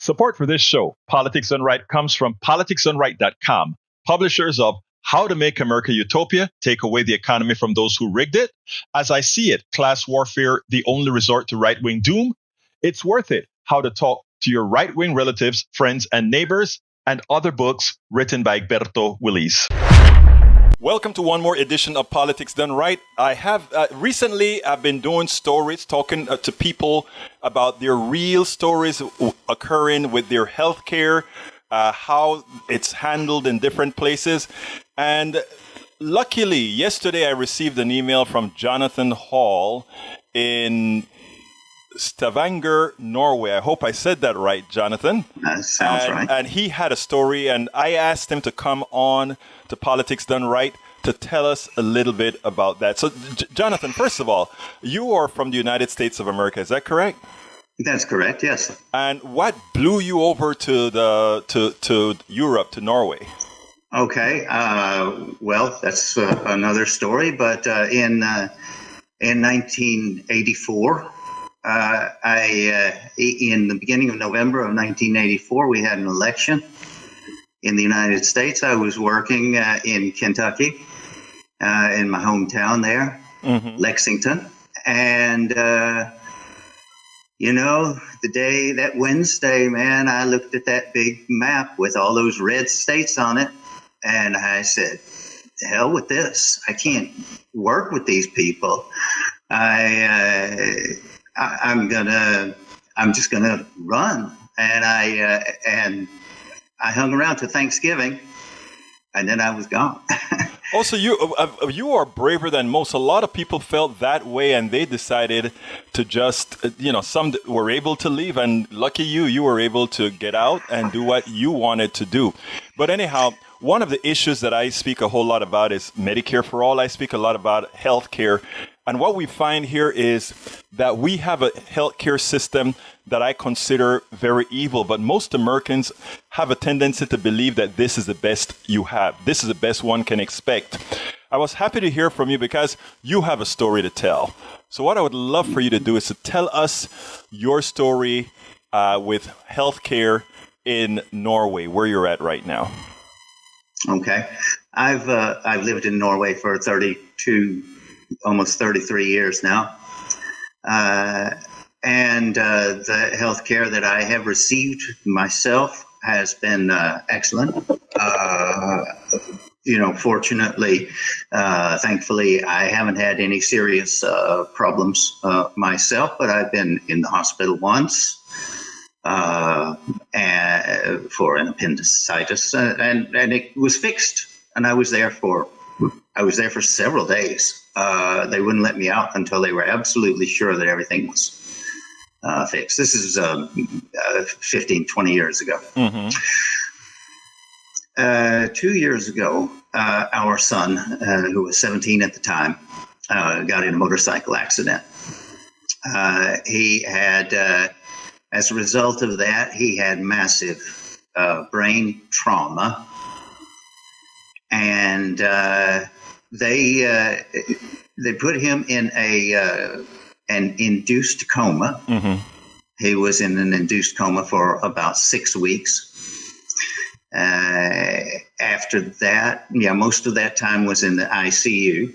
Support for this show, Politics Done Right, comes from politicsdoneright.com, publishers of How to Make America Utopia, Take Away the Economy from Those Who Rigged It, As I See It, Class Warfare, The Only Resort to Right-Wing Doom, It's Worth It, How to Talk to Your Right-Wing Relatives, Friends, and Neighbors, and other books written by Egberto Willis. Welcome to one more edition of Politics Done Right. I have recently I've been doing stories, talking to people about their real stories occurring with their healthcare, how it's handled in different places. And luckily, yesterday I received an email from Jonathan Hall in Stavanger, Norway. I hope I said that right, Jonathan. That sounds right. And he had a story, and I asked him to come on to Politics Done Right to tell us a little bit about that. So, Jonathan, first of all, you are from the United States of America. Is that correct? That's correct, yes. And what blew you over to Europe, to Norway? Okay, well, that's another story. But in 1984, in the beginning of November of 1984, we had an election in the United States. I was working in Kentucky, in my hometown there, Lexington. And, that Wednesday, man, I looked at that big map with all those red states on it. And I said, the hell with this. I can't work with these people. I'm just gonna run, and I hung around to Thanksgiving, and then I was gone. Also, you are braver than most. A lot of people felt that way, and they decided to just, some were able to leave, and lucky you were able to get out and do what you wanted to do. But anyhow, one of the issues that I speak a whole lot about is Medicare for All. I speak a lot about healthcare. And what we find here is that we have a healthcare system that I consider very evil, but most Americans have a tendency to believe that this is the best you have. This is the best one can expect. I was happy to hear from you because you have a story to tell. So what I would love for you to do is to tell us your story with healthcare in Norway, where you're at right now. Okay. I've lived in Norway for almost 33 years now. And the health care that I have received myself has been excellent. Fortunately, thancfully, I haven't had any serious problems myself, but I've been in the hospital once for an appendicitis, and it was fixed, and I was there for several days. They wouldn't let me out until they were absolutely sure that everything was fixed. This is 15, 20 years ago. 2 years ago, our son, who was 17 at the time, got in a motorcycle accident. He had, as a result of that, he had massive brain trauma. And they put him in an induced coma. He was in an induced coma for about 6 weeks. After that, most of that time was in the ICU.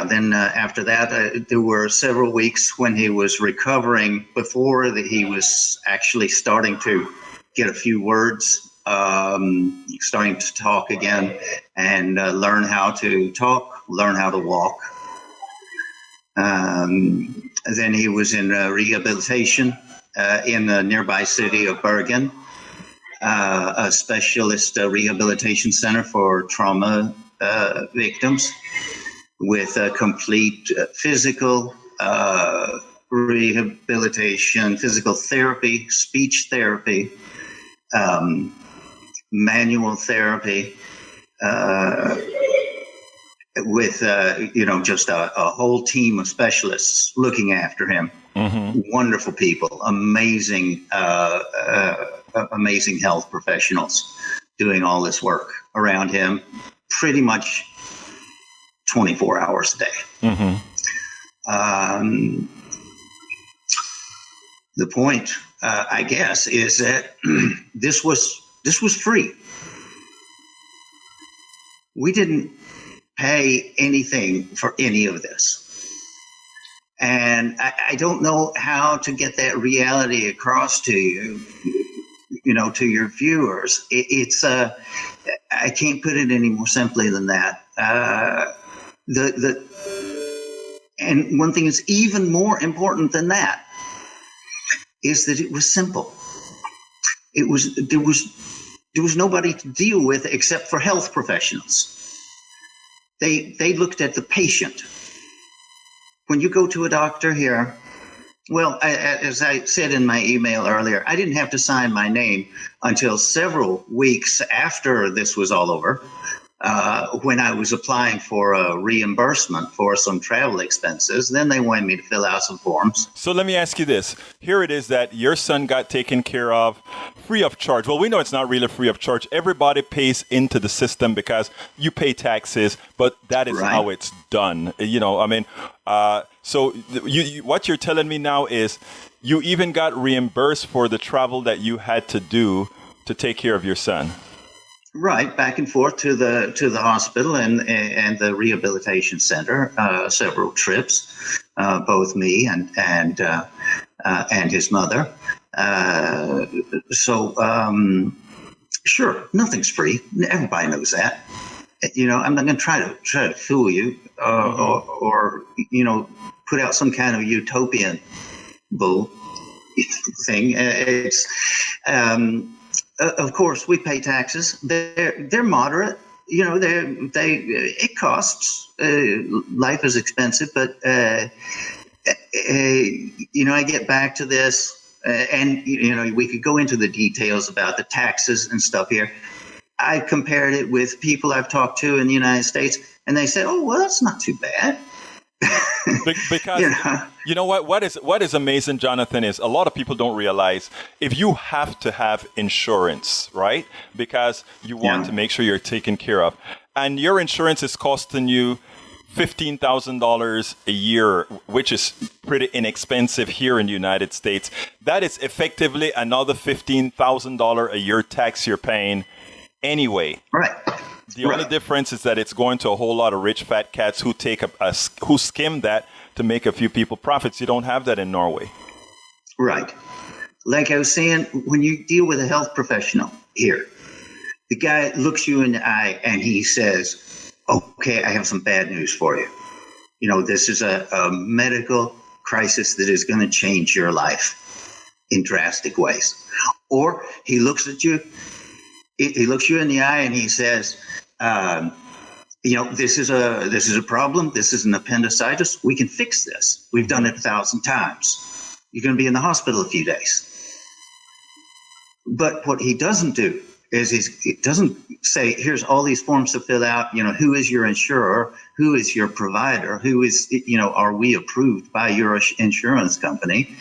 Then after that, there were several weeks when he was recovering before that he was actually starting to get a few words, starting to talk again, and learn how to talk, learn how to walk. Then he was in rehabilitation in the nearby city of Bergen, a specialist rehabilitation center for trauma victims, with complete physical rehabilitation, physical therapy, speech therapy, manual therapy, with just a whole team of specialists looking after him. Wonderful people, amazing health professionals doing all this work around him, pretty much 24 hours a day. The point, I guess, is that this was free. We didn't pay anything for any of this. And I don't know how to get that reality across to you, to your viewers. I can't put it any more simply than that. And one thing is even more important than that is that it was simple. There was nobody to deal with except for health professionals. They looked at the patient. When you go to a doctor here, well, as I said in my email earlier, I didn't have to sign my name until several weeks after this was all over, when I was applying for a reimbursement for some travel expenses. Then they wanted me to fill out some forms. So let me ask you this. Here it is that your son got taken care of free of charge. Well, we know it's not really free of charge. Everybody pays into the system because you pay taxes, but that is how it's done. So what you're telling me now is you even got reimbursed for the travel that you had to do to take care of your son. Right, back and forth to the hospital and the rehabilitation center, several trips, both me and his mother. Sure, nothing's free. Everybody knows that. I'm not going to try to fool you or put out some kind of utopian bull thing. Of course, we pay taxes. They're moderate. It costs. Life is expensive, but I get back to this, and we could go into the details about the taxes and stuff here. I compared it with people I've talked to in the United States, and they said, "Oh, well, that's not too bad." Because you know what is amazing, Jonathan, is a lot of people don't realize if you have to have insurance, right? Because you want to make sure you're taken care of, and your insurance is costing you $15,000 a year, which is pretty inexpensive here in the United States. That is effectively another $15,000 a year tax you're paying anyway. Right. The only difference is that it's going to a whole lot of rich fat cats who who skim that to make a few people profits. You don't have that in Norway. Right. Like I was saying, when you deal with a health professional here, the guy looks you in the eye and he says, "Okay, I have some bad news for you. This is a medical crisis that is going to change your life in drastic ways." Or he looks at you. He looks you in the eye and he says, "This is a problem. This is an appendicitis. We can fix this. We've done it 1,000 times. You're going to be in the hospital a few days." But what he doesn't do is he doesn't say, "Here's all these forms to fill out. Who is your insurer? Who is your provider? Who is, are we approved by your insurance company?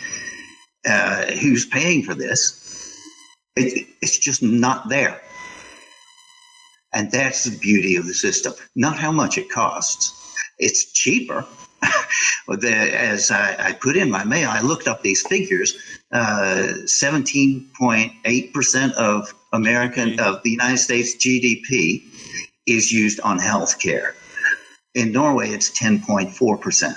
Who's paying for this?" It's just not there. And that's the beauty of the system. Not how much it costs. It's cheaper. As I put in my mail, I looked up these figures. 17.8% of the United States GDP is used on health care. In Norway, it's 10.4%.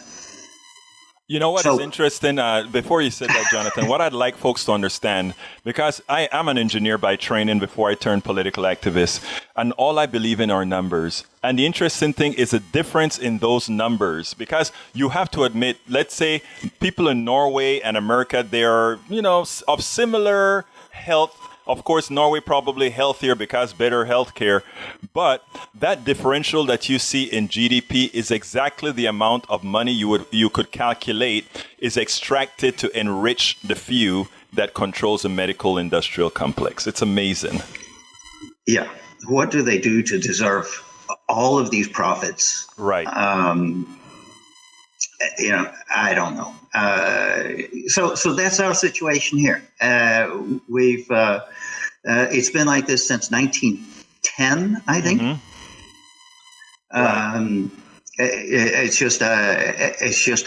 You know what is interesting? Before you said that, Jonathan, what I'd like folks to understand, because I am an engineer by training before I turned political activist, and all I believe in are numbers. And the interesting thing is the difference in those numbers, because you have to admit, let's say people in Norway and America, they are, of similar health. Of course, Norway probably healthier because better healthcare. But that differential that you see in GDP is exactly the amount of money you could calculate is extracted to enrich the few that controls the medical industrial complex. It's amazing. Yeah. What do they do to deserve all of these profits? Right. I don't know. So that's our situation here. It's been like this since 1910, I think. Mm-hmm. Right. It's just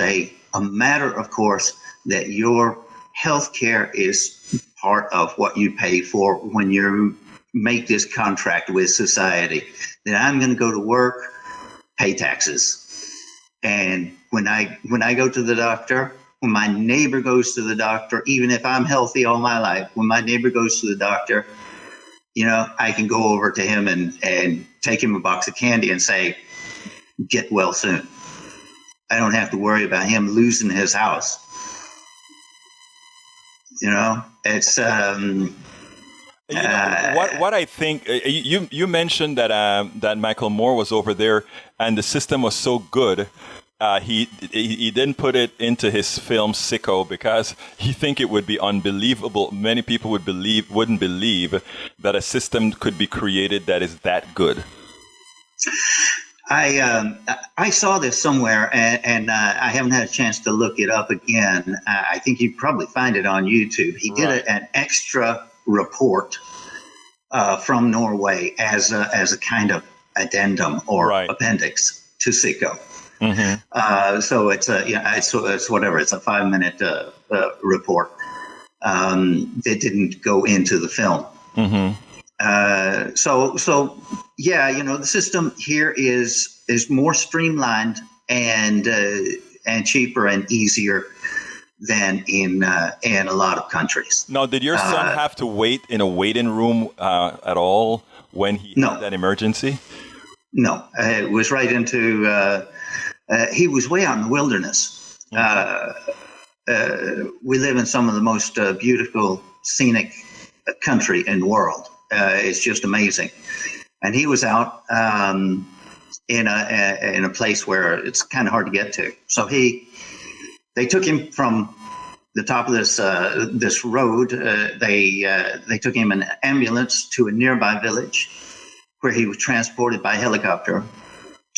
a matter, of course, that your health care is part of what you pay for when you make this contract with society. That I'm going to go to work, pay taxes. And when I go to the doctor, when my neighbor goes to the doctor, even if I'm healthy all my life, when my neighbor goes to the doctor, I can go over to him and take him a box of candy and say, get well soon. I don't have to worry about him losing his house. It's what I think you mentioned that Michael Moore was over there and the system was so good. He didn't put it into his film Sicko because he think it would be unbelievable. Many people wouldn't believe that a system could be created that is that good. I saw this somewhere, and I haven't had a chance to look it up again. I think you'd probably find it on YouTube. He did an extra report from Norway as a kind of addendum or appendix to Sicko. Mm-hmm. So it's whatever. It's a 5-minute report that didn't go into the film. Mm-hmm. So yeah, the system here is more streamlined and cheaper and easier than in a lot of countries. Now, did your son have to wait in a waiting room at all when he had that emergency? No, it was right into. He was way out in the wilderness. We live in some of the most beautiful scenic country in the world. It's just amazing. And he was out in a place where it's kind of hard to get to. So they took him from the top of this road. They took him in an ambulance to a nearby village where he was transported by helicopter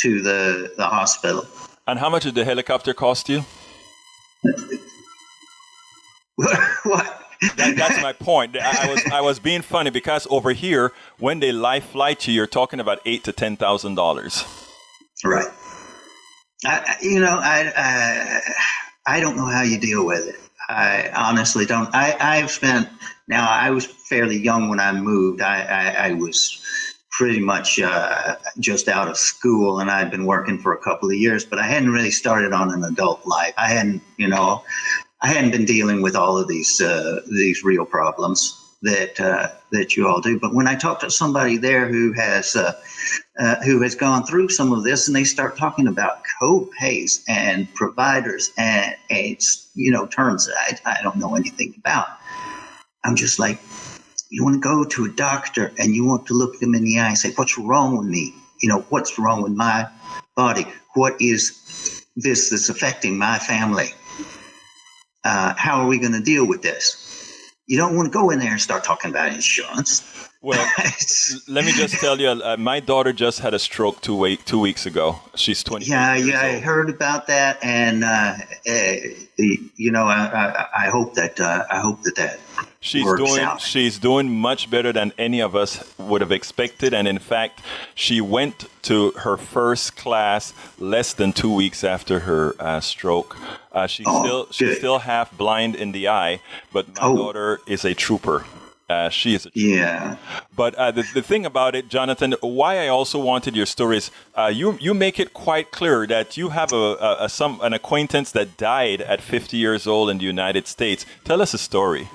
to the hospital. And how much did the helicopter cost you? What? That's my point. I was being funny because over here, when they live flight you, you're talking about $8,000 to $10,000. Right. I don't know how you deal with it. I honestly don't. I was fairly young when I moved. I was pretty much just out of school, and I'd been working for a couple of years, but I hadn't really started on an adult life. I hadn't been dealing with all of these real problems that you all do. But when I talk to somebody there who has gone through some of this, and they start talking about co-pays and providers and terms that I don't know anything about, I'm just like, you want to go to a doctor and you want to look them in the eye and say, what's wrong with me? What's wrong with my body? What is this that's affecting my family? How are we going to deal with this? You don't want to go in there and start talking about insurance. Well, let me just tell you, my daughter just had a stroke 2 weeks ago. She's 20. Yeah, I heard about that, and I hope that She's doing much better than any of us would have expected, and in fact, she went to her first class less than 2 weeks after her stroke. She's still half blind in the eye, but my daughter is a trooper. She is a trooper. Yeah. But the thing about it, Jonathan, why I also wanted your story is you make it quite clear that you have an acquaintance that died at 50 years old in the United States. Tell us a story.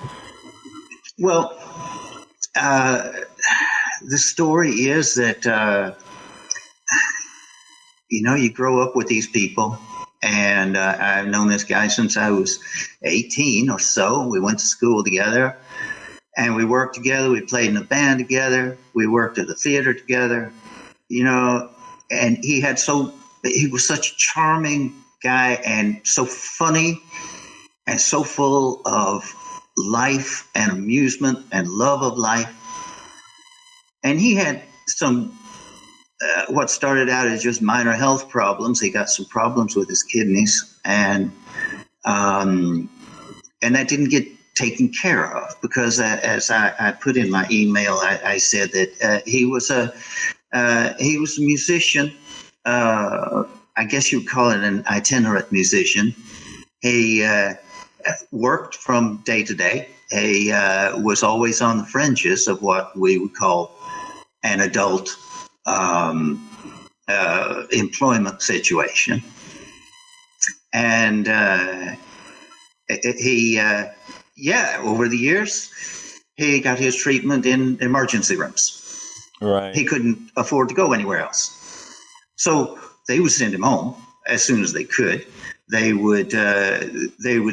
Well, the story is that, you grow up with these people. And I've known this guy since I was 18 or so. We went to school together. And we worked together. We played in a band together. We worked at the theater together. And he was such a charming guy and so funny and so full of life and amusement and love of life. And he had some, what started out as just minor health problems. He got some problems with his kidneys, and that didn't get taken care of because, as I put in my email, I said that he was a musician. I guess you'd call it an itinerant musician. He worked from day to day. He was always on the fringes of what we would call an adult employment situation. And over the years, he got his treatment in emergency rooms. Right. He couldn't afford to go anywhere else. So they would send him home as soon as they could. They would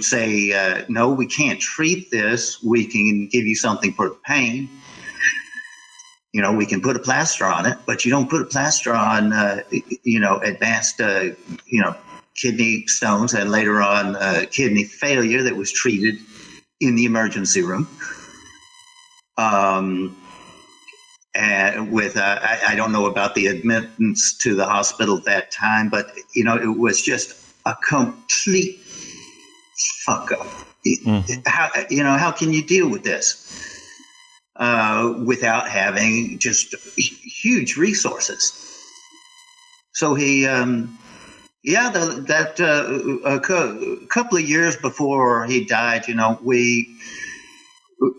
say, no, we can't treat this. We can give you something for the pain. We can put a plaster on it, but you don't put a plaster on, advanced, kidney stones and later on kidney failure that was treated in the emergency room. And with, I don't know about the admittance to the hospital at that time, but, it was just a complete fuck up. How can you deal with this without having just huge resources? So he, a couple of years before he died,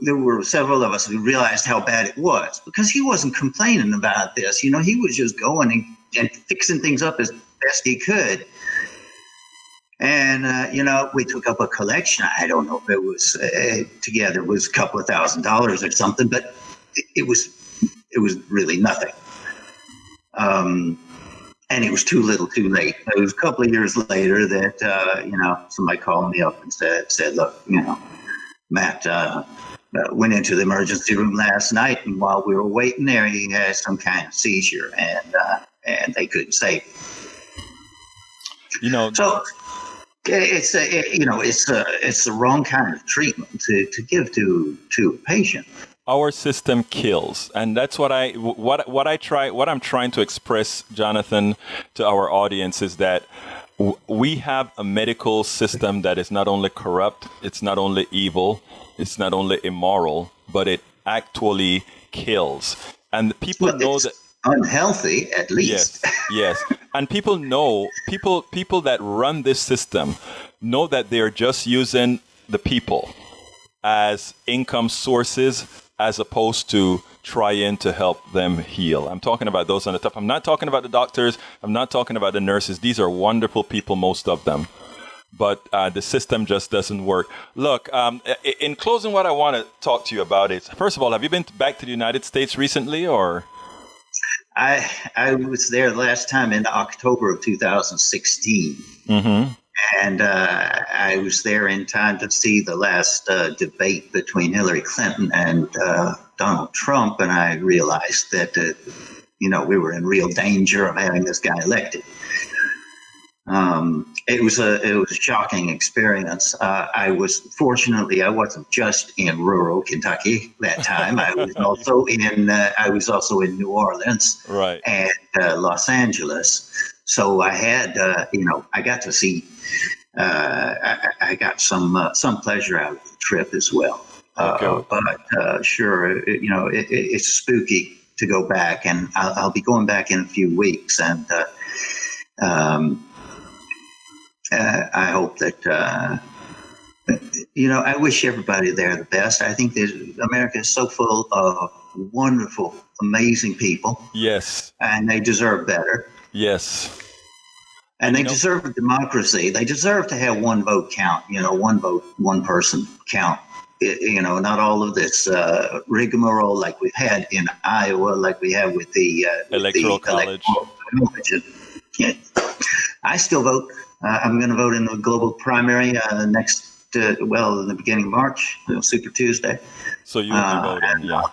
there were several of us who realized how bad it was because he wasn't complaining about this. He was just going and fixing things up as best he could. And, we took up a collection. I don't know if it was together, it was a couple of $1,000s or something, but it was really nothing. And it was too little too late. It was a couple of years later that, somebody called me up and said, look, Matt went into the emergency room last night, and while we were waiting there, he had some kind of seizure, and they couldn't save him. So it's the wrong kind of treatment to give to a patient. Our system kills, and that's what I'm trying to express, Jonathan, to our audience is that we have a medical system that is not only corrupt, it's not only evil, it's not only immoral, but it actually kills. And people know that unhealthy, at least. Yes. And people know, people that run this system know that they're just using the people as income sources as opposed to trying to help them heal. I'm talking about those on the top. I'm not talking about the doctors. I'm not talking about the nurses. These are wonderful people, most of them. But the system just doesn't work. Look, in closing, what I want to talk to you about is, first of all, have you been back to the United States recently, or? I was there last time in October of 2016. Mm-hmm. And I was there in time to see the last debate between Hillary Clinton and Donald Trump. And I realized that, we were in real danger of having this guy elected. It was a shocking experience. I wasn't just in rural Kentucky that time. I was also in New Orleans, right, and Los Angeles. So I had, I got to see. I got some pleasure out of the trip as well. Okay. But sure, it's spooky to go back, and I'll be going back in a few weeks, and. I hope that, I wish everybody there the best. I think that America is so full of wonderful, amazing people. Yes. And they deserve better. Yes. And they deserve a democracy. They deserve to have one vote count, one vote, one person count. Not all of this rigmarole like we've had in Iowa, like we have with the Electoral College. I still vote. I'm going to vote in the global primary in the beginning of March, Super Tuesday. So you'll be voting, yeah.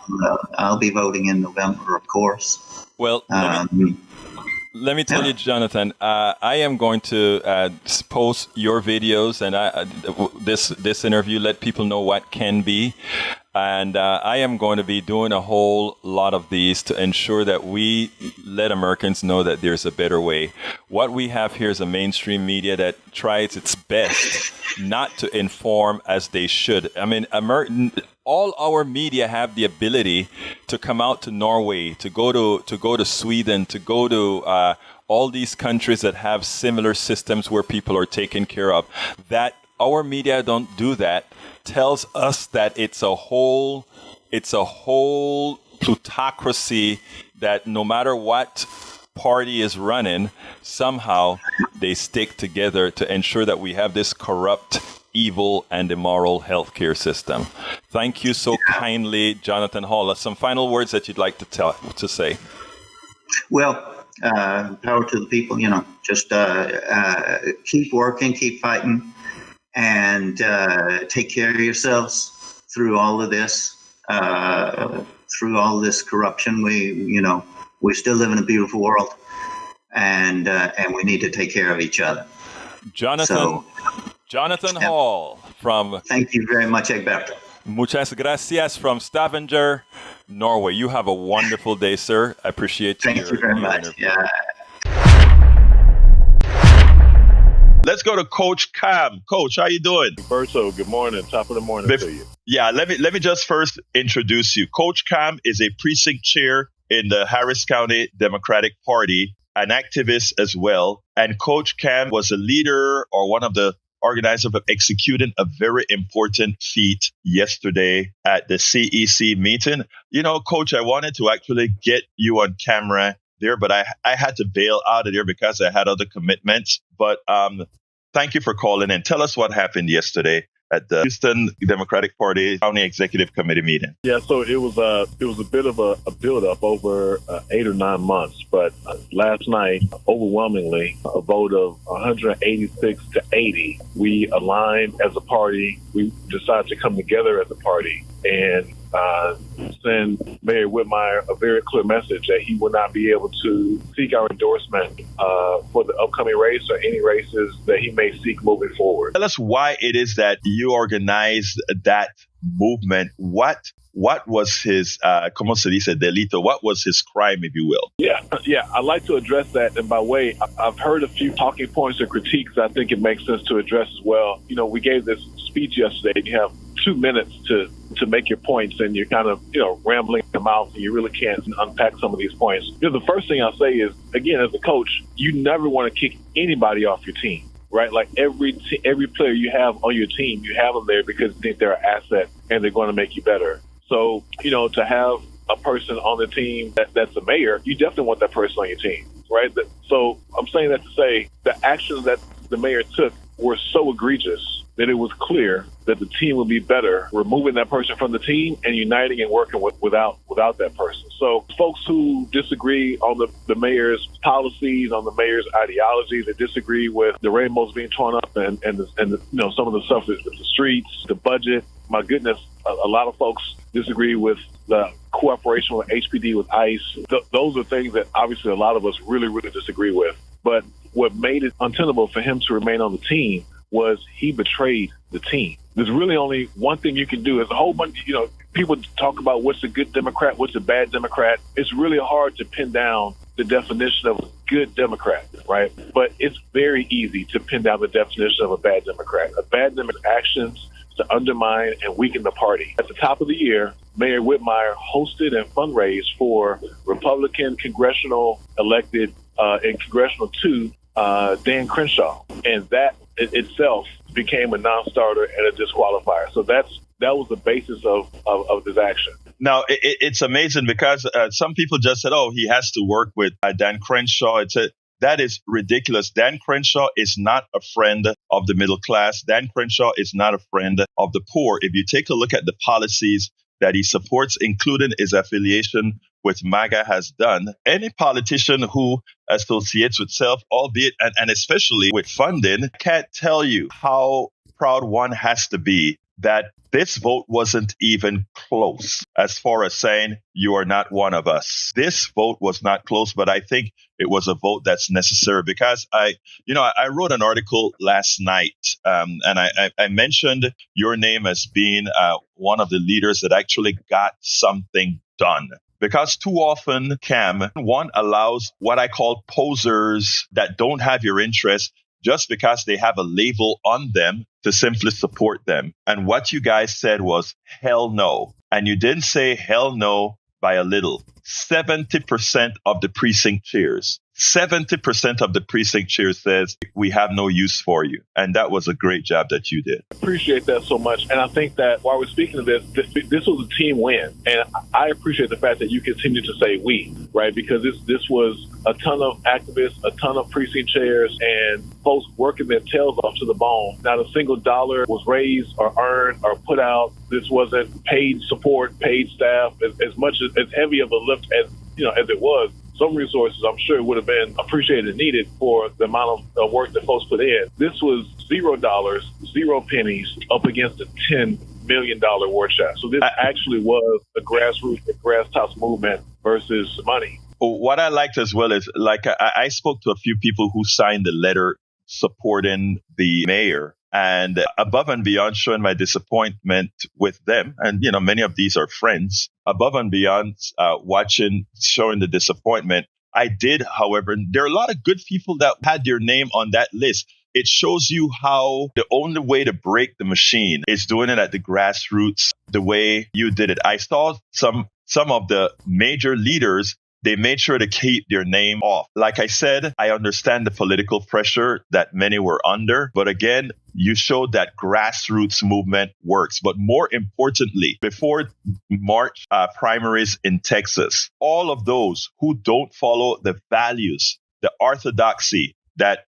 I'll be voting in November, of course. Well, let me tell you, Jonathan, I am going to post your videos and this interview, let people know what can be. And I am going to be doing a whole lot of these to ensure that we let Americans know that there's a better way. What we have here is a mainstream media that tries its best not to inform as they should. I mean, all our media have the ability to come out to Norway, to go to Sweden, to go to all these countries that have similar systems where people are taken care of, that our media don't do that tells us that it's a whole plutocracy that no matter what party is running, somehow they stick together to ensure that we have this corrupt, evil, and immoral healthcare system. Thank you so kindly, Jonathan Hall. Some final words that you'd like to say. Well, power to the people, just keep working, keep fighting, and take care of yourselves through all of this. Through all this corruption, we still live in a beautiful world, and we need to take care of each other. Jonathan Hall from... Thank you very much, Egberto. Muchas gracias from Stavanger, Norway. You have a wonderful day, sir. I appreciate you. Thank you very much. Yeah. Let's go to Coach Cam. Coach, how you doing? Berto, good morning. Top of the morning to you. Yeah, let me just first introduce you. Coach Cam is a precinct chair in the Harris County Democratic Party, an activist as well. And Coach Cam was a leader or one of the organizers of executing a very important feat yesterday at the CEC meeting. Coach, I wanted to actually get you on camera there, but I had to bail out of there because I had other commitments. But thank you for calling in. Tell us what happened yesterday at the Houston Democratic Party County Executive Committee meeting. Yeah, so it was a bit of a build-up over 8 or 9 months, but last night, overwhelmingly, a vote of 186 to 80, we aligned as a party. We decided to come together as a party and send Mayor Whitmire a very clear message that he will not be able to seek our endorsement for the upcoming race or any races that he may seek moving forward. Tell us why it is that you organized that movement. What was his, como se dice, delito? What was his crime, if you will? Yeah, I'd like to address that. And by the way, I've heard a few talking points or critiques I think it makes sense to address as well. We gave this speech yesterday. You have 2 minutes to make your points, and you're kind of, rambling them out, and you really can't unpack some of these points. The first thing I'll say is, again, as a coach, you never want to kick anybody off your team, right? Like every player you have on your team, you have them there because you think they're an asset and they're going to make you better. So, to have a person on the team that's a mayor, you definitely want that person on your team, right? So I'm saying that to say the actions that the mayor took were so egregious that it was clear that the team would be better removing that person from the team and uniting and working without that person. So folks who disagree on the mayor's policies, on the mayor's ideology, that disagree with the rainbows being torn up and some of the stuff with the streets, the budget. My goodness, a lot of folks disagree with the cooperation with HPD, with ICE. Those are things that obviously a lot of us really, really disagree with. But what made it untenable for him to remain on the team was he betrayed the team. There's really only one thing you can do. There's a whole bunch, people talk about what's a good Democrat, what's a bad Democrat. It's really hard to pin down the definition of a good Democrat, right? But it's very easy to pin down the definition of a bad Democrat. A bad Democrat's actions to undermine and weaken the party. At the top of the year, Mayor Whitmire hosted and fundraised for Republican congressional elected in Congressional 2, Dan Crenshaw. And that itself became a non-starter and a disqualifier. So that was the basis of this action. Now, it's amazing because some people just said, he has to work with Dan Crenshaw. That is ridiculous. Dan Crenshaw is not a friend of the middle class. Dan Crenshaw is not a friend of the poor. If you take a look at the policies that he supports, including his affiliation with MAGA has done, any politician who associates with self, albeit and especially with funding, can't tell you how proud one has to be that this vote wasn't even close as far as saying you are not one of us. This vote was not close, but I think it was a vote that's necessary because I wrote an article last night and I mentioned your name as being one of the leaders that actually got something done. Because too often, Cam, one allows what I call posers that don't have your interest just because they have a label on them to simply support them. And what you guys said was, hell no. And you didn't say hell no by a little. 70% of the precinct chairs. 70% of the precinct chairs says we have no use for you. And that was a great job that you did. Appreciate that so much. And I think that while we're speaking of this was a team win. And I appreciate the fact that you continue to say we, right? Because this was a ton of activists, a ton of precinct chairs, and folks working their tails off to the bone. Not a single dollar was raised or earned or put out. This wasn't paid support, paid staff, as much as heavy of a lift as it was. Some resources, I'm sure, would have been appreciated and needed for the amount of work that folks put in. This was $0, 0 pennies up against a $10 million war chest. So this actually was a grassroots, a grass tops movement versus money. What I liked as well is, I spoke to a few people who signed the letter supporting the mayor. And above and beyond showing my disappointment with them, and, many of these are friends, above and beyond showing the disappointment, I did, however, there are a lot of good people that had their name on that list. It shows you how the only way to break the machine is doing it at the grassroots, the way you did it. I saw some of the major leaders. They made sure to keep their name off. Like I said, I understand the political pressure that many were under. But again, you showed that grassroots movement works. But more importantly, before March primaries in Texas, all of those who don't follow the values, the orthodoxy that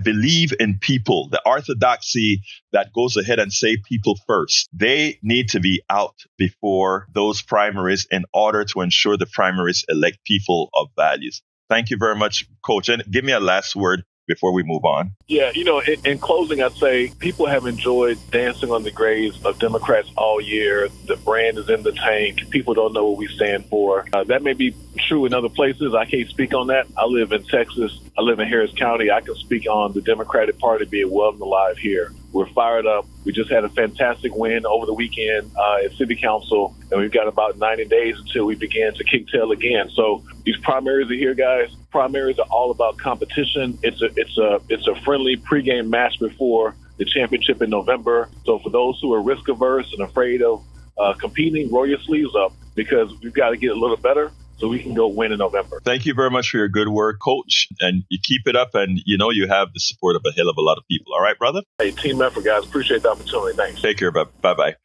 believe in people, the orthodoxy that goes ahead and say people first, they need to be out before those primaries in order to ensure the primaries elect people of values. Thank you very much, Coach. And give me a last word before we move on. Yeah, in closing, I'd say people have enjoyed dancing on the graves of Democrats all year. The brand is in the tank. People don't know what we stand for. That may be true in other places. I can't speak on that. I live in Texas. I live in Harris County. I can speak on the Democratic Party being well and alive here. We're fired up. We just had a fantastic win over the weekend at City Council, and we've got about 90 days until we begin to kick tail again. So these primaries are here, guys. Primaries are all about competition. It's a friendly pregame match before the championship in November. So for those who are risk averse and afraid of competing, roll your sleeves up, because we've got to get a little better so we can go win in November. Thank you very much for your good work, Coach. And you keep it up, and you have the support of a hell of a lot of people. All right, brother? Hey, team effort, guys. Appreciate the opportunity. Thanks. Take care. Bye-bye.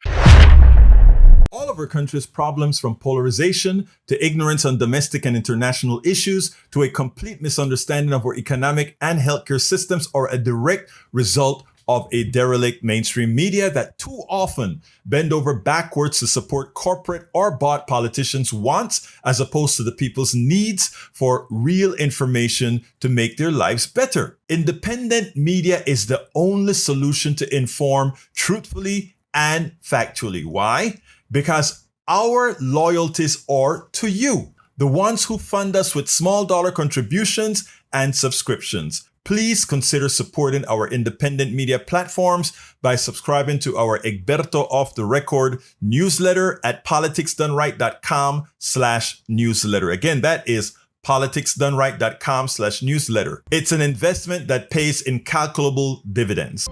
All of our country's problems, from polarization to ignorance on domestic and international issues to a complete misunderstanding of our economic and healthcare systems, are a direct result of a derelict mainstream media that too often bend over backwards to support corporate or bought politicians' wants as opposed to the people's needs for real information to make their lives better. Independent media is the only solution to inform truthfully and factually. Why? Because our loyalties are to you, the ones who fund us with small dollar contributions and subscriptions. Please consider supporting our independent media platforms by subscribing to our Egberto Off the Record newsletter at politicsdoneright.com/newsletter. Again, that is politicsdoneright.com/newsletter. It's an investment that pays incalculable dividends.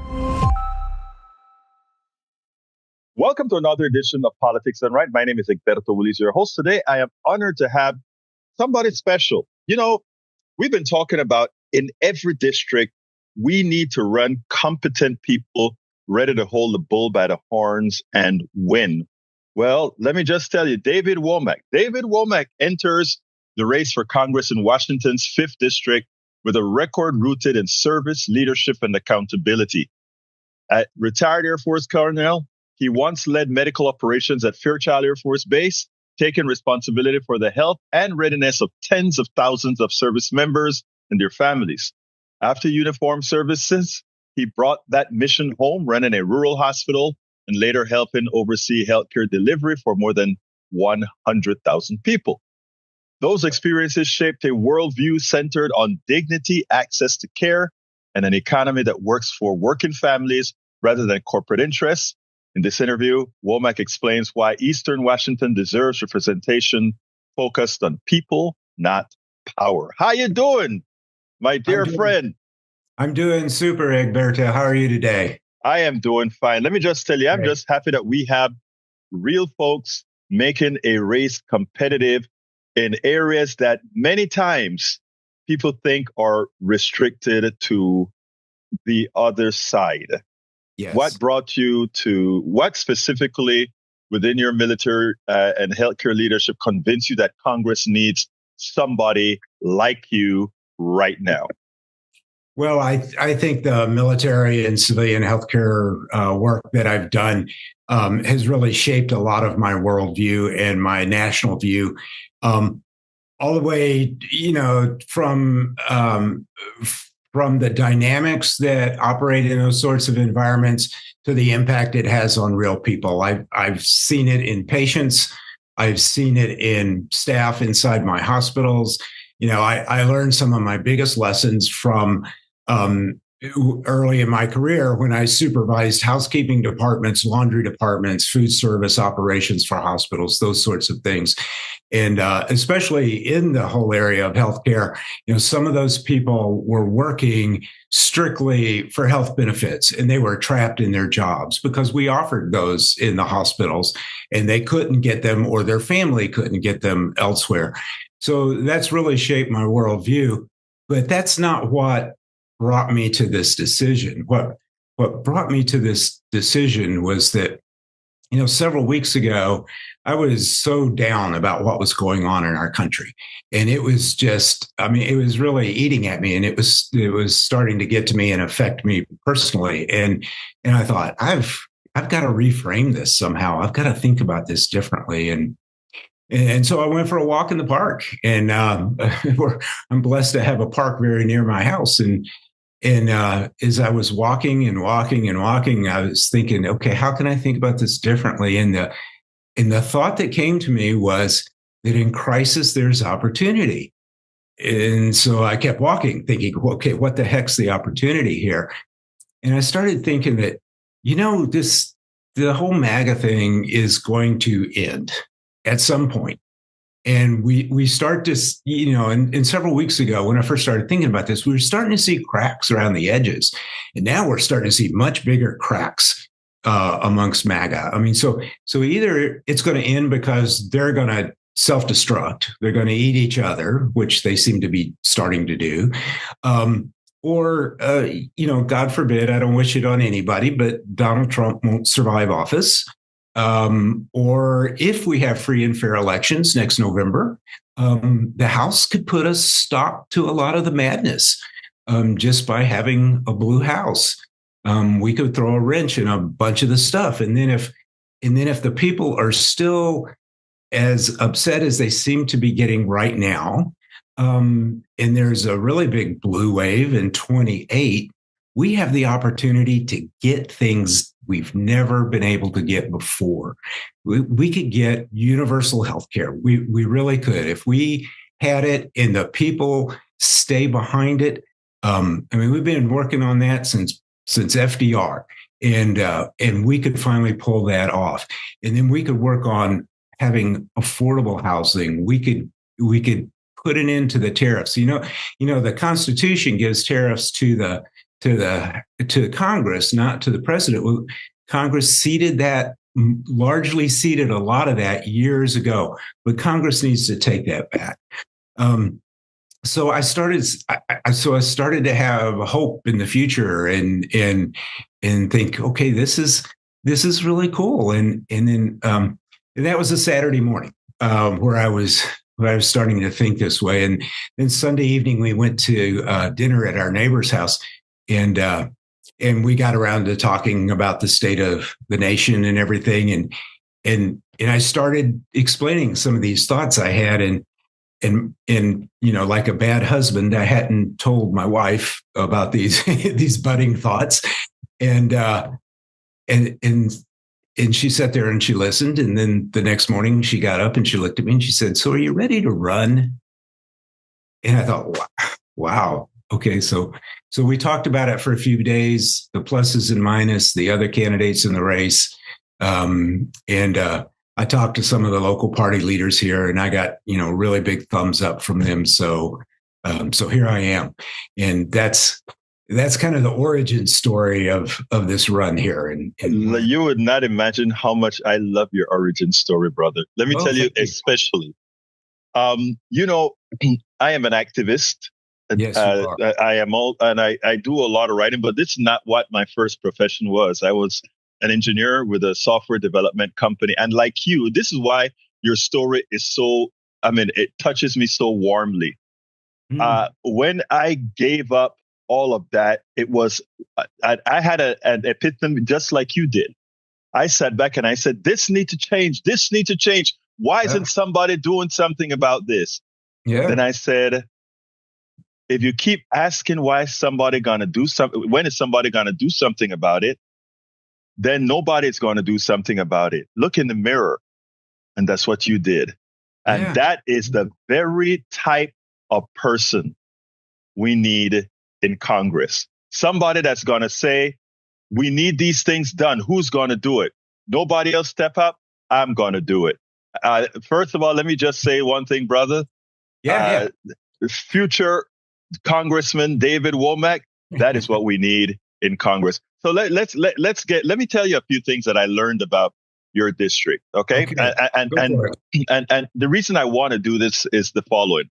Welcome to another edition of Politics Done Right. My name is Egberto Willies, your host. Today, I am honored to have somebody special. We've been talking about in every district, we need to run competent people ready to hold the bull by the horns and win. Well, let me just tell you, David Womack. David Womack enters the race for Congress in Washington's 5th district with a record rooted in service, leadership, and accountability. At retired Air Force colonel, he once led medical operations at Fairchild Air Force Base, taking responsibility for the health and readiness of tens of thousands of service members and their families. After uniformed services, he brought that mission home, running a rural hospital and later helping oversee healthcare delivery for more than 100,000 people. Those experiences shaped a worldview centered on dignity, access to care, and an economy that works for working families rather than corporate interests. In this interview, Womack explains why Eastern Washington deserves representation focused on people, not power. How you doing, my dear friend? I'm doing super, Egberto. How are you today? I am doing fine. Let me just tell you, I'm just happy that we have real folks making a race competitive in areas that many times people think are restricted to the other side. Yes. What specifically within your military and healthcare leadership convinced you that Congress needs somebody like you right now? Well, I think the military and civilian healthcare work that I've done has really shaped a lot of my worldview and my national view, all the way, from the dynamics that operate in those sorts of environments to the impact it has on real people. I've seen it in patients. I've seen it in staff inside my hospitals. I learned some of my biggest lessons from early in my career when I supervised housekeeping departments, laundry departments, food service operations for hospitals, those sorts of things. And especially in the whole area of healthcare, some of those people were working strictly for health benefits, and they were trapped in their jobs because we offered those in the hospitals and they couldn't get them, or their family couldn't get them elsewhere. So that's really shaped my worldview. But that's not what brought me to this decision. What brought me to this decision was that, several weeks ago, I was so down about what was going on in our country. And it was just, it was really eating at me, and it was starting to get to me and affect me personally. And I thought, I've got to reframe this somehow. I've got to think about this differently. And so I went for a walk in the park, and I'm blessed to have a park very near my house. And as I was walking, I was thinking, okay, how can I think about this differently? And the thought that came to me was that in crisis, there's opportunity. And so I kept walking, thinking, okay, what the heck's the opportunity here? And I started thinking that, the whole MAGA thing is going to end at some point. And we start to, and several weeks ago, when I first started thinking about this, we were starting to see cracks around the edges. And now we're starting to see much bigger cracks amongst MAGA. So either it's going to end because they're going to self-destruct, they're going to eat each other, which they seem to be starting to do. Or, God forbid, I don't wish it on anybody, but Donald Trump won't survive office. Or if we have free and fair elections next November, the House could put a stop to a lot of the madness just by having a blue House. We could throw a wrench in a bunch of the stuff. And then if the people are still as upset as they seem to be getting right now, and there's a really big blue wave in 28, we have the opportunity to get things we've never been able to get before. We could get universal health care. We really could. If we had it and the people stay behind it. We've been working on that since FDR, and we could finally pull that off. And then we could work on having affordable housing. We could put an end to the tariffs. The Constitution gives tariffs to Congress, not to the president. Well, Congress largely ceded a lot of that years ago, but Congress needs to take that back. So I started to have hope in the future and think, okay, this is really cool. And then that was a Saturday morning where I was starting to think this way. And then Sunday evening we went to dinner at our neighbor's house, and we got around to talking about the state of the nation and everything. And I started explaining some of these thoughts I had, and like a bad husband, I hadn't told my wife about these these budding thoughts, and she sat there and she listened. And then the next morning she got up and she looked at me and she said, "So are you ready to run?" And I thought, wow. Okay, so we talked about it for a few days, the pluses and minuses, the other candidates in the race, and I talked to some of the local party leaders here, and I got really big thumbs up from them. So here I am, and that's kind of the origin story of this run here. And you would not imagine how much I love your origin story, brother. Let me tell you, especially You know, I am an activist. Yes, you are. I am all, and I do a lot of writing, but this is not what my first profession was. I was an engineer with a software development company. And like you, this is why your story is so, I mean, it touches me so warmly. When I gave up all of that, it was, I had an epiphany just like you did. I sat back and I said, this needs to change. This needs to change. Why isn't somebody doing something about this? Yeah. Then I said, if you keep asking why is somebody going to do something, when is somebody going to do something about it, then nobody's going to do something about it. Look in the mirror. And that's what you did. And that is the very type of person we need in Congress. Somebody that's going to say, we need these things done. Who's going to do it? Nobody else step up. I'm going to do it. First of all, let me just say one thing, brother. Future Congressman David Womack, that is what we need in Congress. So let me tell you a few things that I learned about your district. Okay. And the reason I want to do this is the following.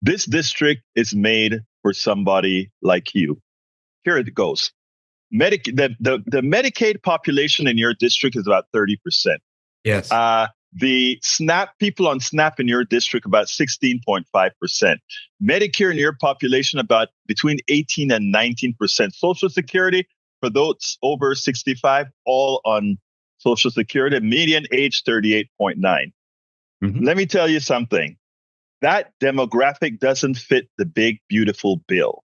This district is made for somebody like you. Here it goes. The Medicaid population in your district is about 30%. Yes. The SNAP people on SNAP in your district about 16.5%. Medicare in your population about between 18 and 19%. Social Security for those over 65, all on Social Security. Median age 38.9. Let me tell you something. That demographic doesn't fit the big, beautiful bill.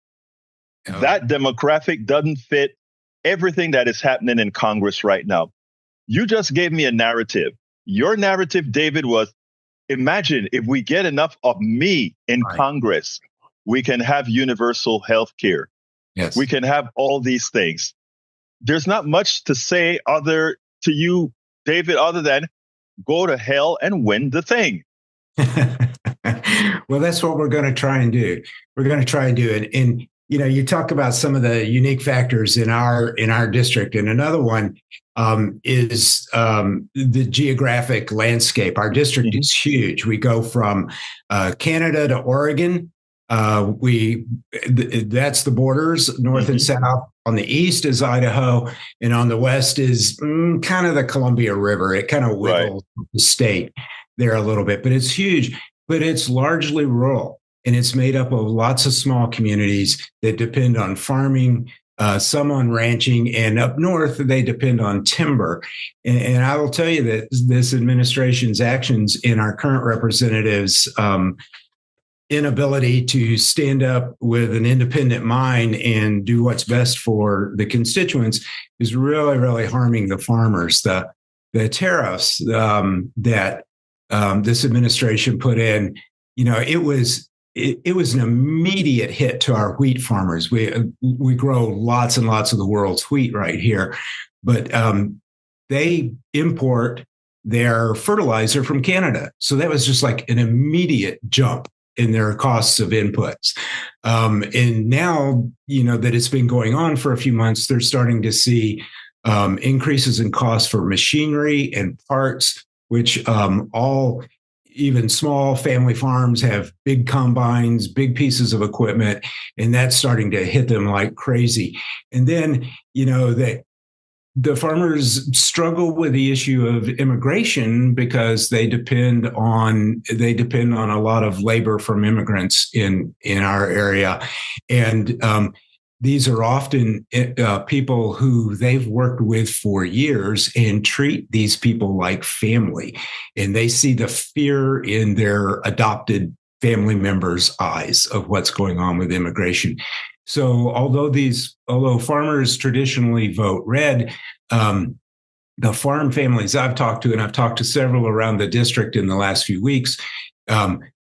That demographic doesn't fit everything that is happening in Congress right now. You just gave me a narrative. Your narrative, David, was imagine if we get enough of me in Congress, we can have universal health care. Yes. We can have all these things. There's not much to say to you, David, other than go to hell and win the thing. Well, that's what we're going to try and do. We're going to try and do it. And you talk about some of the unique factors in our district, and another one is the geographic landscape. Our district is huge. We go from Canada to Oregon. That's the borders, north and south. On the east is Idaho, and on the west is kind of the Columbia River. It kind of wiggles the state there a little bit, but it's huge. But it's largely rural. And it's made up of lots of small communities that depend on farming, some on ranching, and up north, they depend on timber. And I will tell you that this administration's actions in our current representatives' inability to stand up with an independent mind and do what's best for the constituents is really, really harming the farmers. The tariffs that this administration put in, it was an immediate hit to our wheat farmers. We grow lots and lots of the world's wheat right here, but they import their fertilizer from Canada. So that was just like an immediate jump in their costs of inputs. And now, that it's been going on for a few months, they're starting to see increases in costs for machinery and parts, which even small family farms have big combines, big pieces of equipment, and that's starting to hit them like crazy. And then, the farmers struggle with the issue of immigration because they depend on a lot of labor from immigrants in our area. And these are often people who they've worked with for years and treat these people like family. And they see the fear in their adopted family members' eyes of what's going on with immigration. So although farmers traditionally vote red, the farm families I've talked to, and I've talked to several around the district in the last few weeks,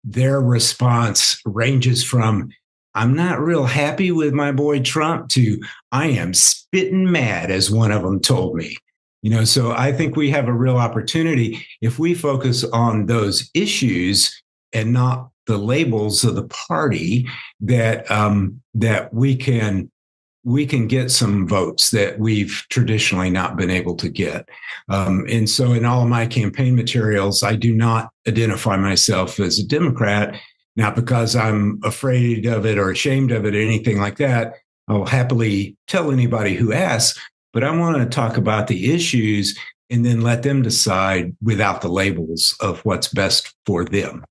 their response ranges from, I'm not real happy with my boy Trump, to I am spitting mad, as one of them told me. So I think we have a real opportunity if we focus on those issues and not the labels of the party, that we can we can get some votes that we've traditionally not been able to get. And so in all of my campaign materials, I do not identify myself as a Democrat, not because I'm afraid of it or ashamed of it or anything like that. I'll happily tell anybody who asks, but I want to talk about the issues and then let them decide without the labels of what's best for them.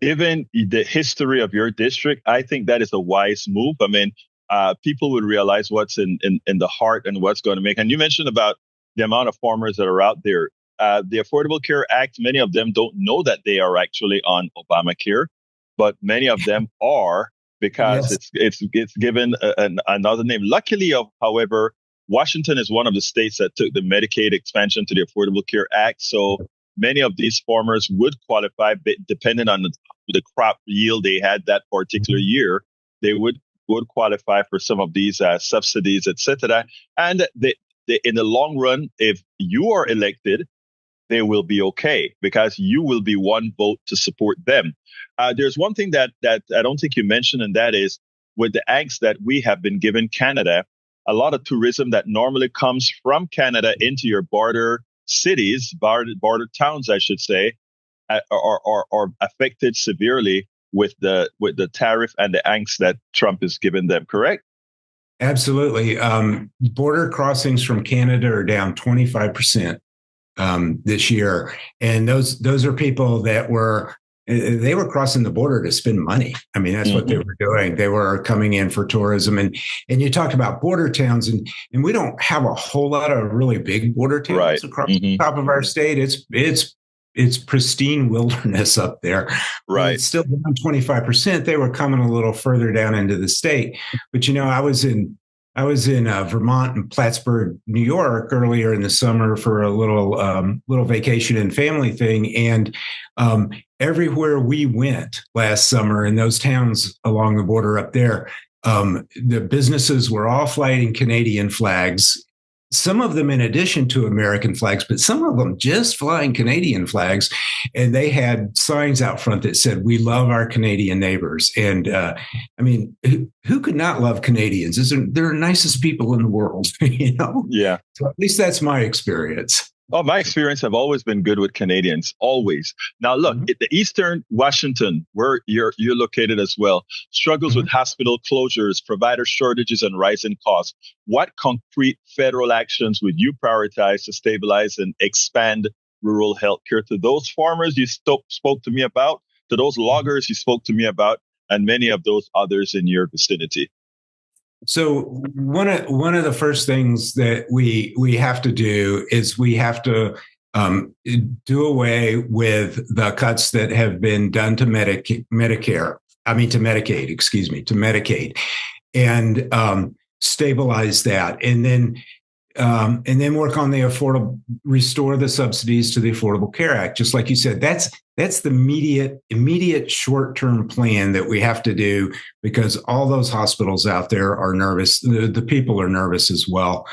Given the history of your district, I think that is a wise move. I mean, people would realize what's in the heart and what's going to make. And you mentioned about the amount of farmers that are out there. The Affordable Care Act, many of them don't know that they are actually on Obamacare, but many of them are because it's given another name. Luckily, however, Washington is one of the states that took the Medicaid expansion to the Affordable Care Act. So many of these farmers would qualify, depending on the crop yield they had that particular year. They would qualify for some of these subsidies, etc. And in the long run, if you are elected, they will be okay because you will be one vote to support them. There's one thing that I don't think you mentioned, and that is with the angst that we have been given Canada, a lot of tourism that normally comes from Canada into your border cities, border towns, I should say, are affected severely with the tariff and the angst that Trump is giving them, correct? Absolutely. Border crossings from Canada are down 25% this year. And those are people that were crossing the border to spend money. I mean, that's what they were doing. They were coming in for tourism. And you talked about border towns, and we don't have a whole lot of really big border towns across the top of our state. It's pristine wilderness up there. Right. It's still down 25%. They were coming a little further down into the state. But, I was in Vermont and Plattsburgh, New York earlier in the summer for a little vacation and family thing. And everywhere we went last summer in those towns along the border up there, the businesses were all flying Canadian flags. Some of them in addition to American flags, but some of them just flying Canadian flags. And they had signs out front that said, "We love our Canadian neighbors." And I mean, who could not love Canadians? They're the nicest people in the world, Yeah. So at least that's my experience. Oh, my experience have always been good with Canadians, always. Now, look, the Eastern Washington, where you're located as well, struggles with hospital closures, provider shortages, and rising costs. What concrete federal actions would you prioritize to stabilize and expand rural healthcare to those farmers you spoke to me about, to those loggers you spoke to me about, and many of those others in your vicinity? So one of the first things that we have to do is we have to do away with the cuts that have been done to Medicaid, and stabilize that, and then work on the restore the subsidies to the Affordable Care Act. Just like you said, that's the immediate short-term plan that we have to do, because all those hospitals out there are nervous. The people are nervous as well.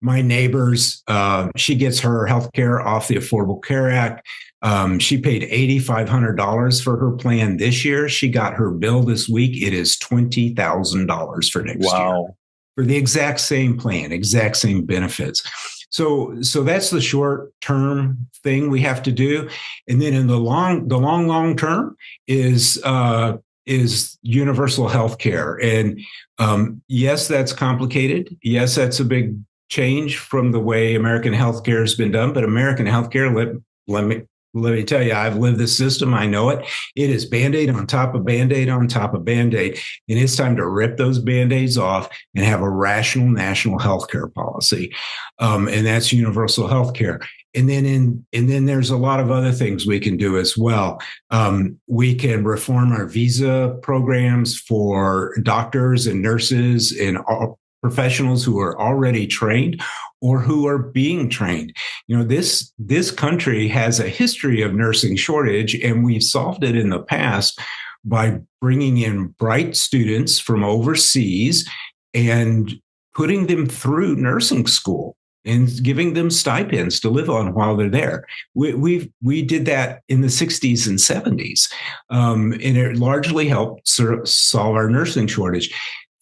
My neighbors, she gets her health care off the Affordable Care Act. She paid $8,500 for her plan this year. She got her bill this week. It is $20,000 for next year. For the exact same plan, exact same benefits. So that's the short-term thing we have to do. And then in the long term is universal health care. And yes, that's complicated. Yes, that's a big change from the way American healthcare has been done. But American healthcare, let me tell you, I've lived this system. I know it. It is Band-Aid on top of Band-Aid on top of Band-Aid. And it's time to rip those Band-Aids off and have a rational national healthcare policy. And that's universal healthcare. And then there's a lot of other things we can do as well. We can reform our visa programs for doctors and nurses and professionals who are already trained or who are being trained. This country has a history of nursing shortage, and we've solved it in the past by bringing in bright students from overseas and putting them through nursing school and giving them stipends to live on while they're there. We did that in the 60s and 70s, and it largely helped solve our nursing shortage.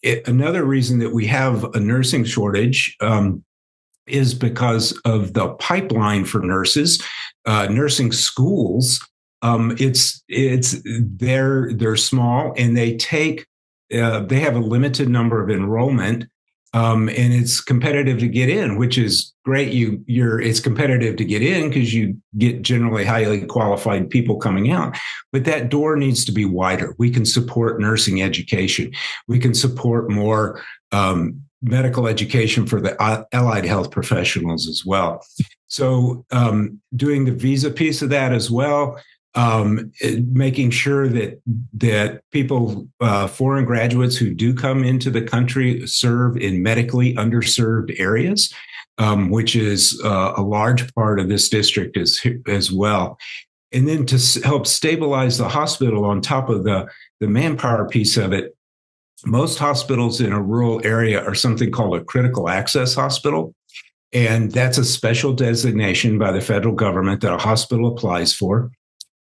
another reason that we have a nursing shortage is because of the pipeline for nurses, nursing schools. They're small, and they have a limited number of enrollment, and it's competitive to get in, which is great. It's competitive to get in because you get generally highly qualified people coming out, but that door needs to be wider. We can support nursing education. We can support more medical education for the allied health professionals as well. So doing the visa piece of that as well, making sure that people, foreign graduates who do come into the country, serve in medically underserved areas, which is a large part of this district as well. And then to help stabilize the hospital on top of the manpower piece of it, most hospitals in a rural area are something called a critical access hospital. And that's a special designation by the federal government that a hospital applies for.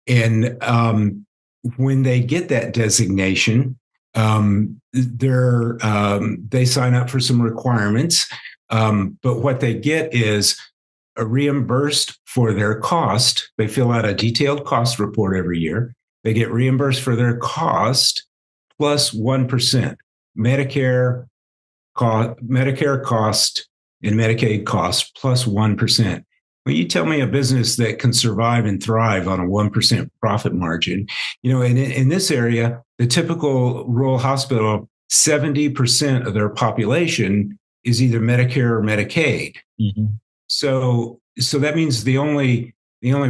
And when they get that designation, they sign up for some requirements. But what they get is reimbursed for their cost. They fill out a detailed cost report every year. They get reimbursed for their cost plus 1%. Medicare cost and Medicaid cost plus 1%. Well, you tell me a business that can survive and thrive on a 1% profit margin. In this area, the typical rural hospital, 70% of their population is either Medicare or Medicaid. Mm-hmm. So that means the only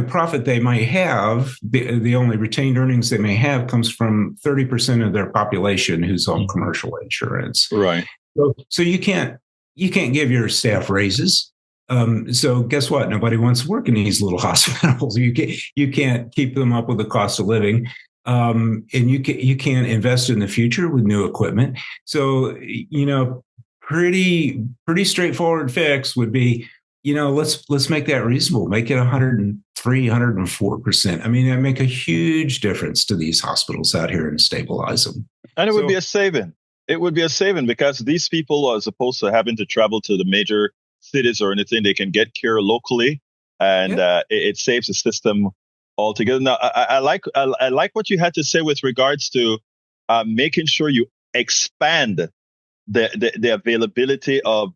profit they might have, the only retained earnings they may have, comes from 30% of their population who's on commercial insurance. Right. So you can't give your staff raises. So guess what? Nobody wants to work in these little hospitals. You can't keep them up with the cost of living, and you can't invest in the future with new equipment. So pretty straightforward fix would be, let's make that reasonable. Make it 103, 104%. I mean, that make a huge difference to these hospitals out here and stabilize them. And it would be a saving. It would be a saving because these people, as opposed to having to travel to the major cities or anything, they can get care locally, and it saves the system altogether. Now, I like what you had to say with regards to making sure you expand the availability of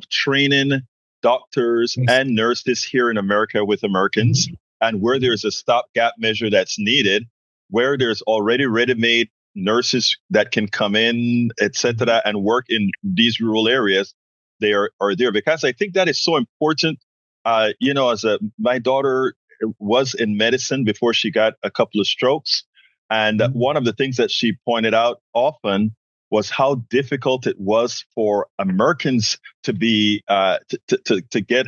training doctors and nurses here in America with Americans, and where there's a stopgap measure that's needed, where there's already ready-made nurses that can come in, etc., and work in these rural areas. They are there, because I think that is so important. My daughter was in medicine before she got a couple of strokes. And one of the things that she pointed out often was how difficult it was for Americans to be to get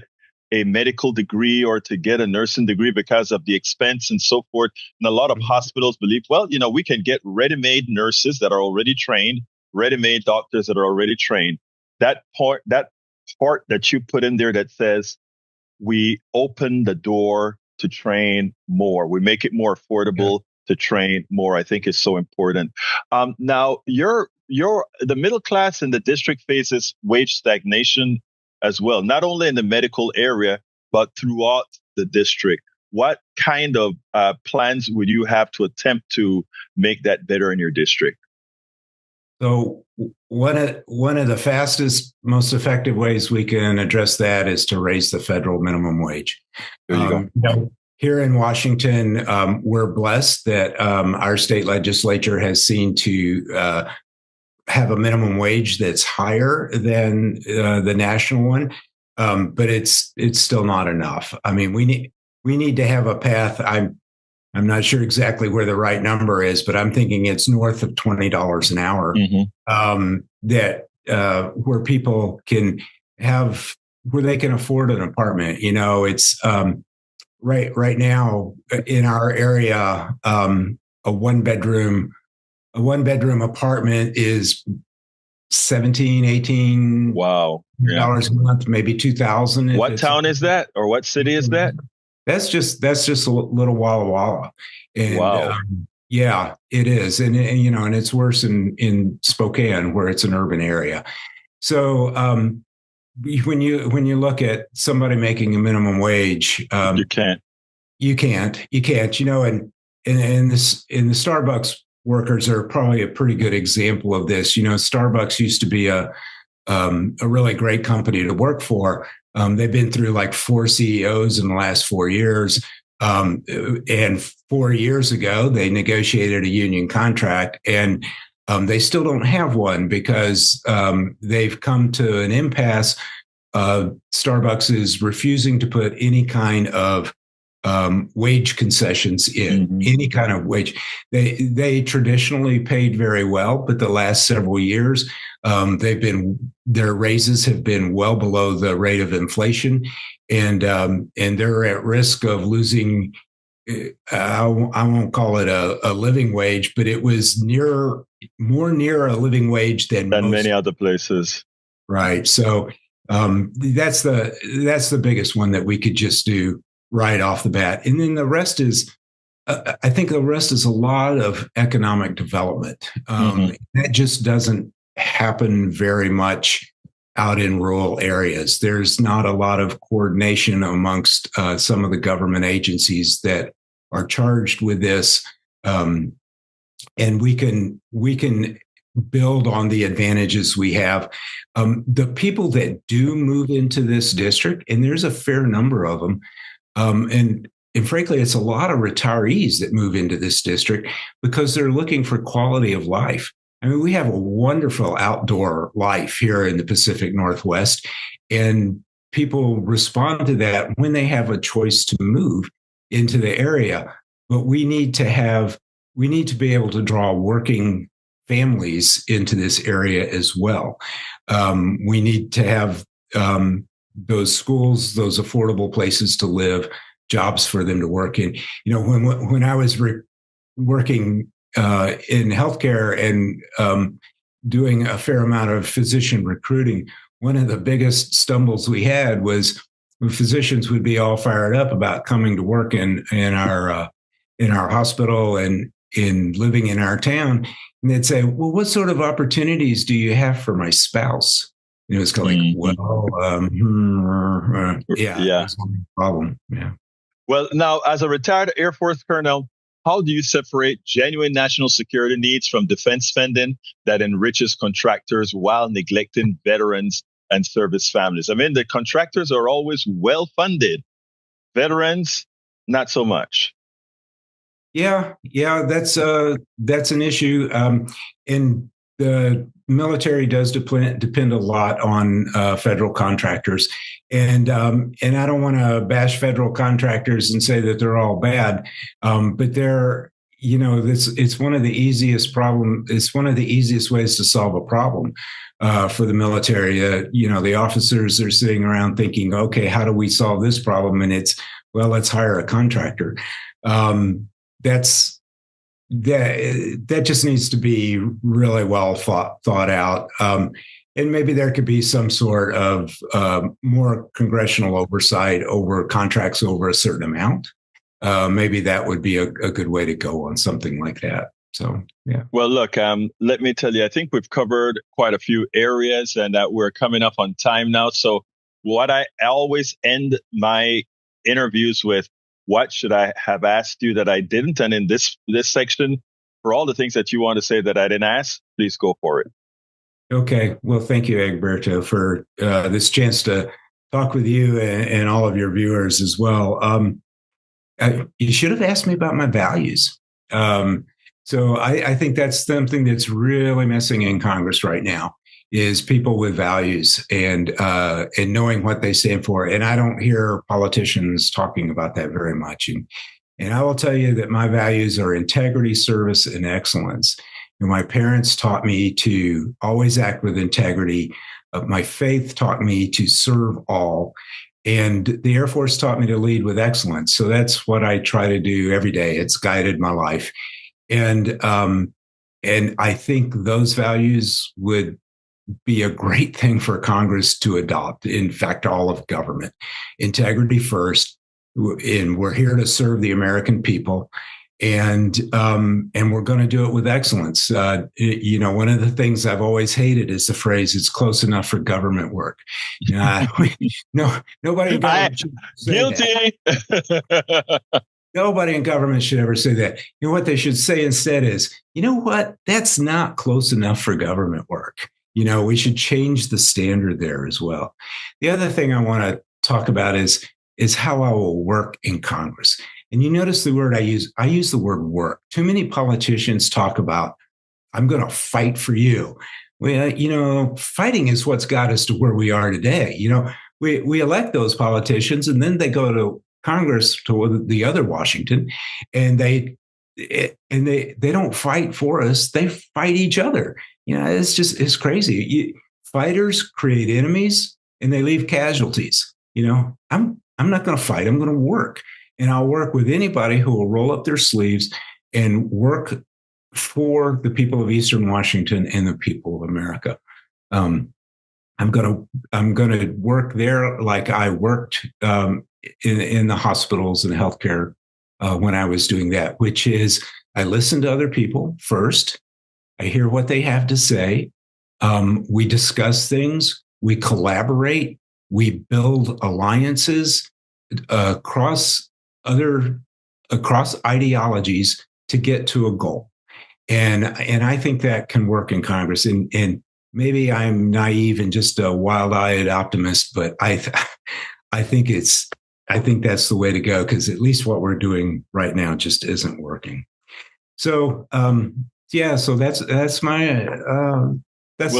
a medical degree or to get a nursing degree because of the expense and so forth. And a lot of hospitals believe, we can get ready-made nurses that are already trained, ready-made doctors that are already trained. That part that you put in there that says we open the door to train more, we make it more affordable to train more, I think is so important. Now, the middle class in the district faces wage stagnation as well, not only in the medical area, but throughout the district. What kind of plans would you have to attempt to make that better in your district? So one of the fastest, most effective ways we can address that is to raise the federal minimum wage. There you go. Here in Washington, we're blessed that our state legislature has seen to have a minimum wage that's higher than the national one, but it's still not enough. I mean, we need to have a path. I'm not sure exactly where the right number is, but I'm thinking it's north of $20 an hour. Mm-hmm. Where people can have, where they can afford an apartment. It's right now in our area, a one bedroom apartment is $18 dollars a month, maybe $2,000. What town is that, or what city is that? That's just a little Walla Walla. And, wow. Yeah, it is, and it's worse in Spokane, where it's an urban area. So when you look at somebody making a minimum wage, You can't. you can't, and this in the Starbucks workers are probably a pretty good example of this. Starbucks used to be a really great company to work for. They've been through like 4 CEOs in the last 4 years. And 4 years ago, they negotiated a union contract, and they still don't have one because they've come to an impasse. Starbucks is refusing to put any kind of wage concessions in, any kind of wage. They traditionally paid very well, but the last several years, their raises have been well below the rate of inflation, and they're at risk of losing. I won't call it a living wage, but it was more near a living wage than many other places. Right. So that's the biggest one that we could just do right off the bat. And then the rest is, I think the rest is a lot of economic development. That just doesn't happen very much out in rural areas. There's not a lot of coordination amongst some of the government agencies that are charged with this. And we can build on the advantages we have. The people that do move into this district, and there's a fair number of them, and frankly, it's a lot of retirees that move into this district because they're looking for quality of life. I mean, we have a wonderful outdoor life here in the Pacific Northwest, and people respond to that when they have a choice to move into the area. But we need to be able to draw working families into this area as well. We need to have those schools, those affordable places to live, jobs for them to work in. When I was working in healthcare and doing a fair amount of physician recruiting, one of the biggest stumbles we had was physicians would be all fired up about coming to work in our hospital and in living in our town, and they'd say, "Well, what sort of opportunities do you have for my spouse?" And it was kind of like, that's one problem. Yeah. Well, now, as a retired Air Force colonel, how do you separate genuine national security needs from defense spending that enriches contractors while neglecting veterans and service families? I mean, the contractors are always well funded. Veterans, not so much. Yeah, that's an issue. And the military does depend a lot on federal contractors, and I don't want to bash federal contractors and say that they're all bad, but they're it's one of the easiest problem. It's one of the easiest ways to solve a problem for the military. The officers are sitting around thinking, okay, how do we solve this problem? And it's, well, let's hire a contractor. That just needs to be really well thought out. And maybe there could be some sort of more congressional oversight over contracts over a certain amount. Maybe that would be a good way to go on something like that. So, yeah. Well, look, let me tell you, I think we've covered quite a few areas, and that we're coming up on time now. So what I always end my interviews with, what should I have asked you that I didn't? And in this section, for all the things that you want to say that I didn't ask, please go for it. Okay. Well, thank you, Egberto, for this chance to talk with you and all of your viewers as well. You should have asked me about my values. So I think that's something that's really missing in Congress right now, is people with values and knowing what they stand for. And I don't hear politicians talking about that very much. And I will tell you that my values are integrity, service, and excellence. And my parents taught me to always act with integrity. My faith taught me to serve all. And the Air Force taught me to lead with excellence. So that's what I try to do every day. It's guided my life. And I think those values would be a great thing for Congress to adopt. In fact, all of government. Integrity first, and we're here to serve the American people. and we're going to do it with excellence. One of the things I've always hated is the phrase "it's close enough for government work." Nobody in government should say guilty. That. Nobody in government should ever say that. You know what they should say instead is, you know what, that's not close enough for government work. We should change the standard there as well. The other thing I want to talk about is how I will work in Congress. And you notice the word I use the word work. Too many politicians talk about, I'm going to fight for you. Well, fighting is what's got us to where we are today. We elect those politicians and then they go to Congress, to the other Washington, and they don't fight for us. They fight each other. It's crazy. Fighters create enemies and they leave casualties. I'm not going to fight. I'm going to work. And I'll work with anybody who will roll up their sleeves and work for the people of Eastern Washington and the people of America. I'm going to work there like I worked in the hospitals and healthcare when I was doing that, which is I listen to other people first. I hear what they have to say. We discuss things. We collaborate. We build alliances across ideologies to get to a goal. And I think that can work in Congress. And maybe I'm naive and just a wild-eyed optimist, but I think that's the way to go, because at least what we're doing right now just isn't working. So so that's my that's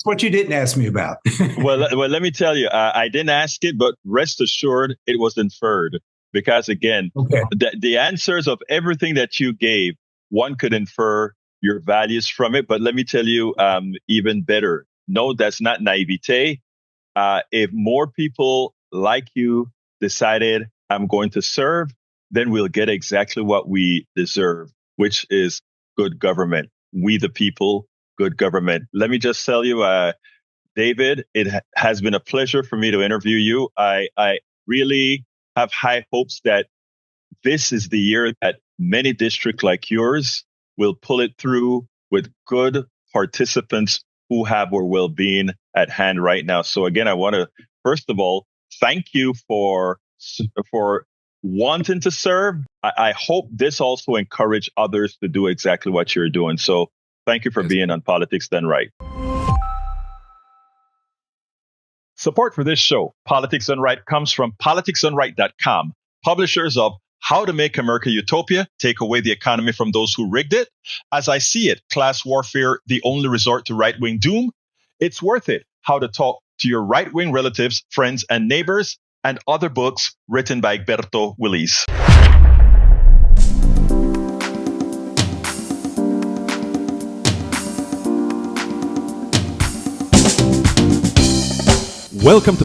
what you didn't ask me about. well, let me tell you, I didn't ask it, but rest assured, it was inferred. Because again, the answers of everything that you gave, one could infer your values from it. But let me tell you, even better. No, that's not naivete. If more people like you decided I'm going to serve, then we'll get exactly what we deserve, which is good government. We the people, good government. Let me just tell you, David, it has been a pleasure for me to interview you. I really have high hopes that this is the year that many districts like yours will pull it through with good participants who have our well-being at hand right now. So again, I want to, first of all, thank you for wanting to serve. I hope this also encourage others to do exactly what you're doing. So thank you for being on Politics Done Right. Support for this show, Politics Done Right, comes from politicsdoneright.com, publishers of How to Make America Utopia, Take Away the Economy from Those Who Rigged It. As I See It, Class Warfare, The Only Resort to Right-Wing Doom. It's Worth It, How to Talk to Your Right-Wing Relatives, Friends, and Neighbors, and other books written by Egberto Willis. Welcome to